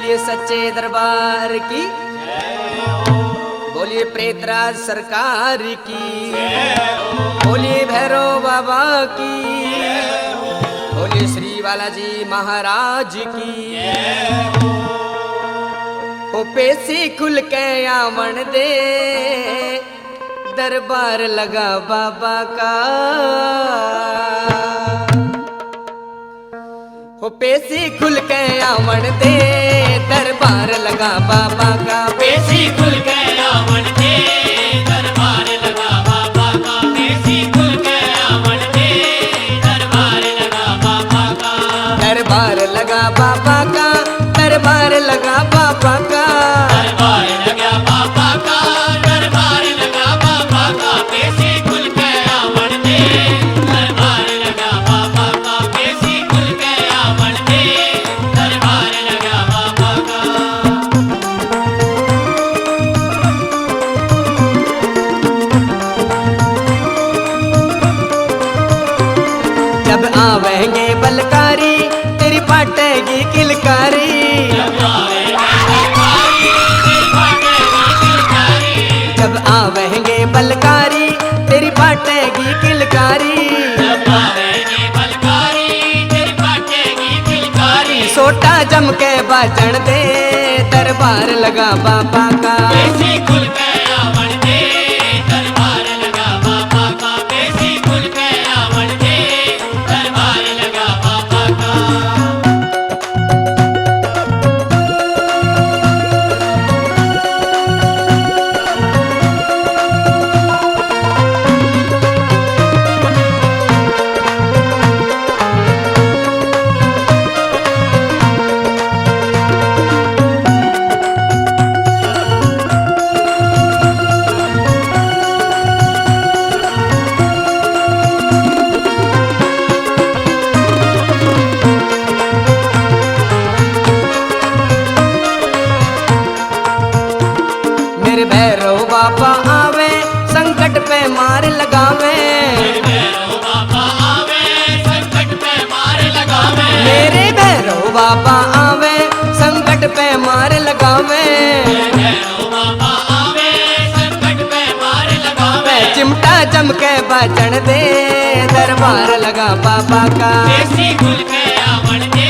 बोलिए सच्चे दरबार की, बोलिए प्रेतराज सरकार की, बोलिए भैरव बाबा की, बोलिए श्री बालाजी महाराज की। ओ पेशी खुल के आवन दे, दरबार लगा बाबा का। हो पेशी खुल के आवन दे, दरबार लगा बाबा का। पेशी खुल के आवन दे, दरबार लगा बाबा का। पेशी खुल के आवन दे, दरबार लगा बाबा का। दरबार लगा बाबा का, दरबार लगा बाबा का। दरबार लगा बाबा का, दरबार लगा बाबा का। पेशी खुल के आवन दे, दरबार लगा बाबा का। पेशी खुल के आवन दे, दरबार लगा बाबा का। जब आवेंगे बलकारी, तेरी पाटेगी किलकारी। जब आवेंगे बलकारी, तेरी पाटेगी किलकारी। सोटा जम के बाजन दे, दरबार लगा बाबा का। पेशी खुल के आवन दे, दरबार लगा बाबा का। पेशी खुल के आवन दे, दरबार लगा बाबा का। मेरे भैरव बाबा आवे, संकट पे मार लगावे। भैरव बाबा आवे, संकट पे मार लगावे। मेरे भैरव बाबा आवे, संकट पे मार लगावे। भैरव बाबा आवे, संकट पे मार लगावे। चिमटा जम के बाजन दे, दरबार लगा बाबा का। पेशी खुल के आवन दे,